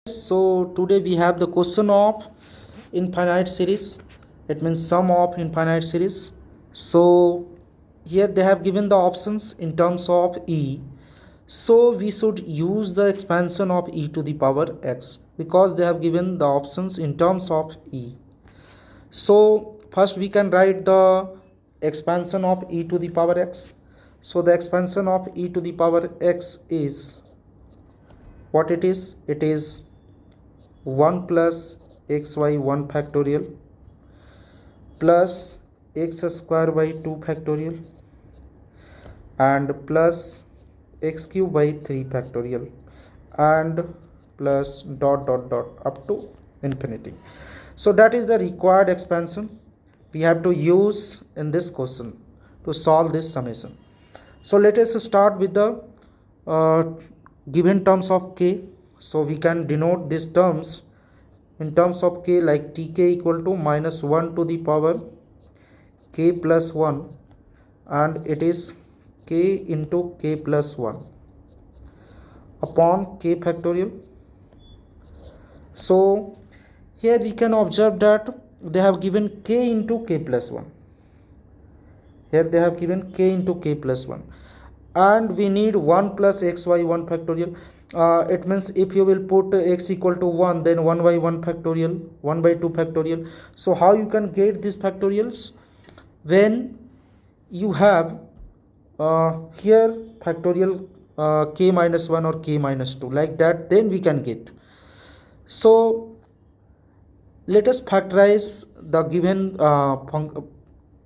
So today we have the question of infinite series. It means sum of infinite series. So here they have given the options in terms of e. So we should use the expansion of e to the power x because they have given the options in terms of e. So first we can write the expansion of e to the power x. So the expansion of e to the power x is what it is? It is 1 plus xy 1 factorial plus x square by 2 factorial and plus x cube by 3 factorial and plus dot dot dot up to infinity. So that is the required expansion we have to use in this question to solve this summation. So let us start with the given terms of k. So we can denote these terms in terms of k like tk equal to minus 1 to the power k plus 1 and it is k into k plus 1 upon k factorial. So here we can observe that they have given k into k plus 1. Here they have given k into k plus 1 and we need 1 plus xy 1 factorial. It means if you will put x equal to 1, then 1 by 1 factorial, 1 by 2 factorial. So how you can get these factorials? When you have here factorial k minus 1 or k minus 2 like that, then we can get. So let us factorize the given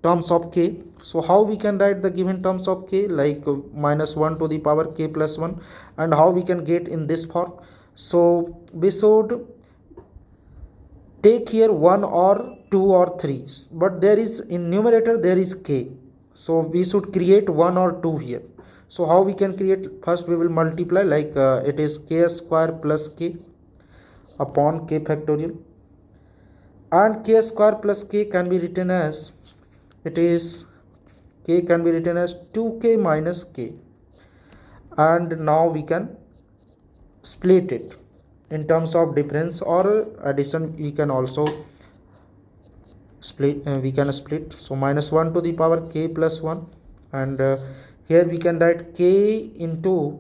terms of k. So how we can write the given terms of k like minus 1 to the power k plus 1 and how we can get in this form. So we should take here 1 or 2 or 3, but there is in numerator there is k, so we should create 1 or 2 here. So how we can create? First we will multiply like it is k square plus k upon k factorial and k square plus k can be written as it is k can be written as 2k minus k, and now we can split it in terms of difference or addition. We can also split so minus 1 to the power k plus 1 and here we can write k into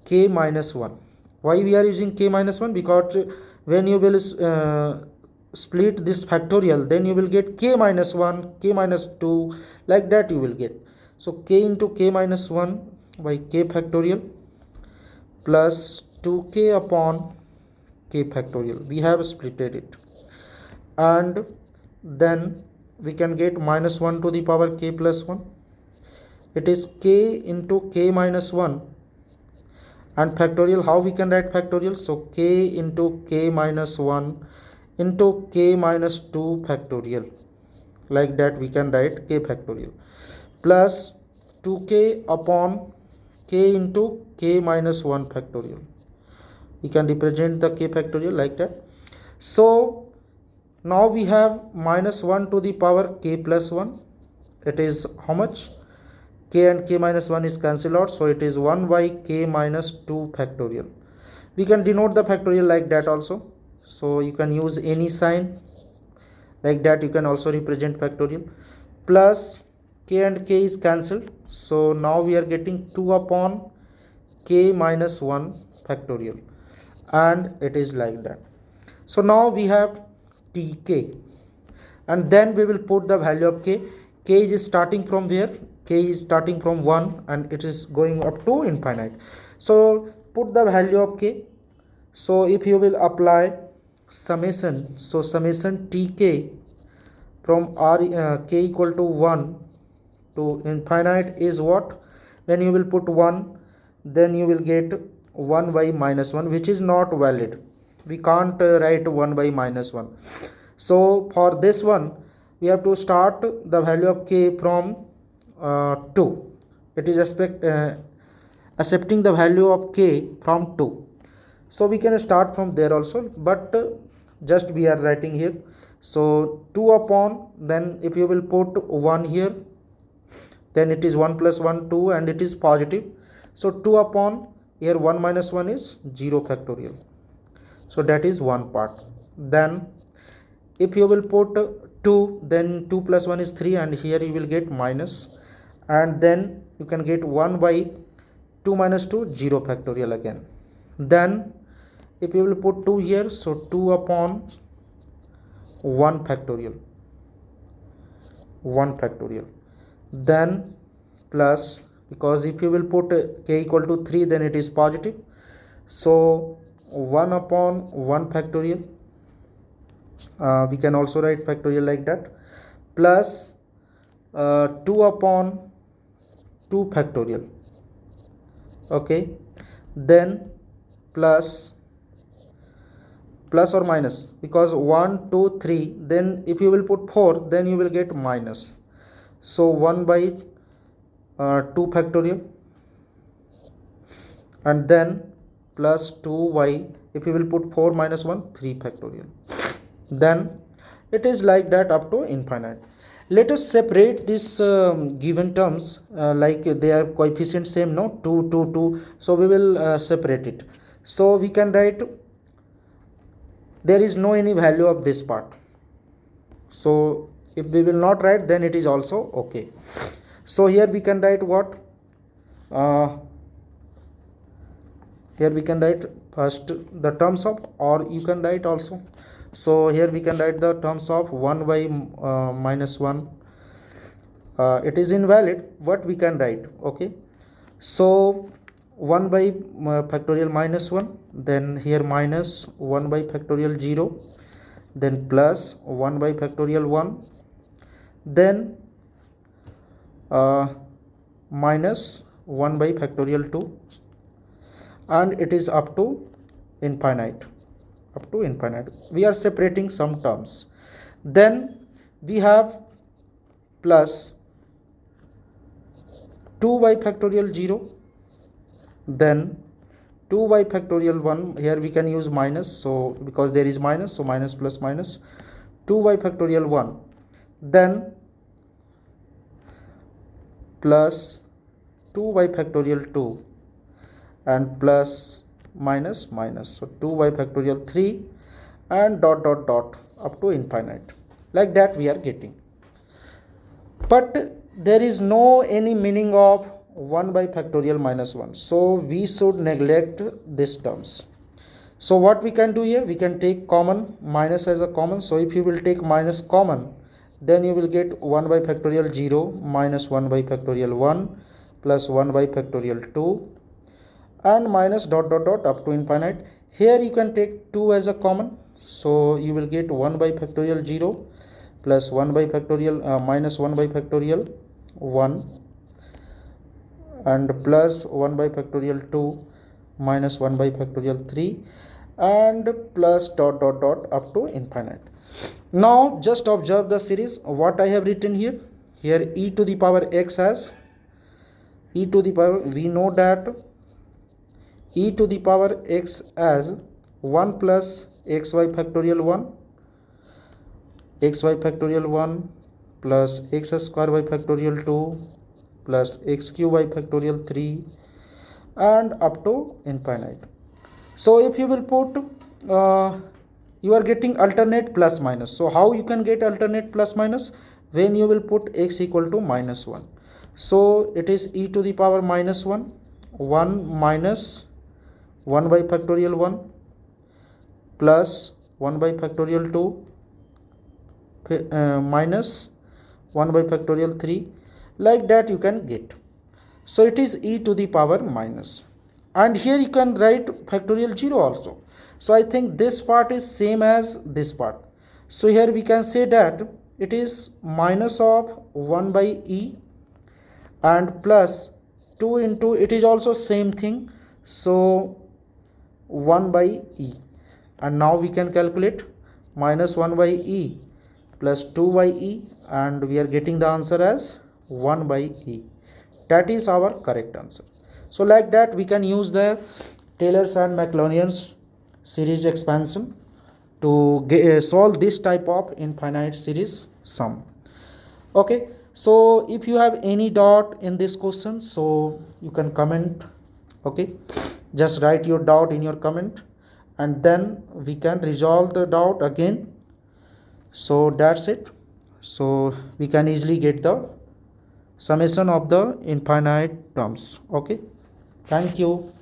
k minus 1. Why we are using k minus 1? Because when you will split this factorial, then you will get k minus 1, k minus 2, like that you will get. So k into k minus 1 by k factorial plus 2k upon k factorial. We have splitted it and then we can get minus 1 to the power k plus 1. It is k into k minus 1 and factorial. How we can write factorial? So k into k minus 1 into k minus 2 factorial, like that we can write k factorial plus 2k upon k into k minus 1 factorial. We can represent the k factorial like that. So now we have minus 1 to the power k plus 1. It is how much? K and k minus 1 is cancelled out, so it is 1 by k minus 2 factorial. We can denote the factorial like that also. So you can use any sign like that. You can also represent factorial plus k and k is cancelled. So now we are getting 2 upon k minus 1 factorial and it is like that. So now we have tk and then we will put the value of k. K is starting from where? K is starting from 1 and it is going up to infinite. So put the value of k. So if you will apply summation, so summation tk from k equal to 1 to infinite is what? When you will put 1, then you will get 1 by minus 1, which is not valid. We can't write 1 by minus 1. So for this one we have to start the value of k from 2. It is accepting the value of k from 2. So we can start from there also, but just we are writing here. So 2 upon, then if you will put 1 here, then it is 1 plus 1 2 and it is positive. So 2 upon, here 1 minus 1 is 0 factorial. So that is one part. Then if you will put 2, then 2 plus 1 is 3, and here you will get minus, and then you can get 1 by 2 minus 2, 0 factorial again. Then if you will put 2 here, so 2 upon 1 factorial, 1 factorial. Then plus, because if you will put k equal to 3, then it is positive, so 1 upon 1 factorial. We can also write factorial like that, plus 2 upon 2 factorial. Okay, then plus or minus, because 1 2 3, then if you will put 4, then you will get minus, so 1 by 2 factorial, and then plus 2y, if you will put 4 minus 1, 3 factorial. Then it is like that up to infinite. Let us separate this given terms, like they are coefficients same, no, 2 2 2, so we will separate it. So we can write, there is no any value of this part, so if we will not write, then it is also okay. So here we can write what, here we can write first the terms of, or you can write also, so here we can write the terms of 1 by minus 1. It is invalid, what we can write, okay, so 1 by factorial minus 1, then here minus 1 by factorial 0, then plus 1 by factorial 1, then minus 1 by factorial 2, and it is up to infinite, up to infinite. We are separating some terms. Then we have plus 2 by factorial 0, then 2 by factorial 1, here we can use minus, so because there is minus, so minus plus minus, 2 by factorial 1, then plus 2 by factorial 2, and plus minus minus, so 2 by factorial 3, and dot dot dot up to infinite. Like that we are getting. But there is no any meaning of 1 by factorial minus 1, so we should neglect these terms. So what we can do here, we can take common, minus as a common, so if you will take minus common, then you will get 1 by factorial 0 minus 1 by factorial 1 plus 1 by factorial 2, and minus dot dot dot up to infinite. Here you can take 2 as a common, so you will get 1 by factorial 0 plus 1 by factorial minus 1 by factorial 1, and plus 1 by factorial 2 minus 1 by factorial 3, and plus dot dot dot up to infinite. Now just observe the series, what I have written here. Here e to the power x as e to the power, we know that e to the power x as 1 plus xy factorial 1, xy factorial 1 plus x square by factorial 2 plus x cube by factorial 3, and up to infinite. So if you will put you are getting alternate plus minus. So how you can get alternate plus minus? When you will put x equal to minus 1, so it is e to the power minus 1, 1 minus 1 by factorial 1 plus 1 by factorial 2 minus 1 by factorial 3, like that you can get. So it is e to the power minus, and here you can write factorial 0 also. So I think this part is same as this part, so here we can say that it is minus of 1 by e and plus 2 into, it is also same thing, so 1 by e, and now we can calculate minus 1 by e plus 2 by e, and we are getting the answer as 1 by e. That is our correct answer. So like that we can use the Taylor's and Maclaurin's series expansion to solve this type of infinite series sum. Okay, so if you have any doubt in this question, so you can comment. Okay, just write your doubt in your comment, and then we can resolve the doubt again. So that's it. So we can easily get the summation of the infinite terms. Okay, thank you.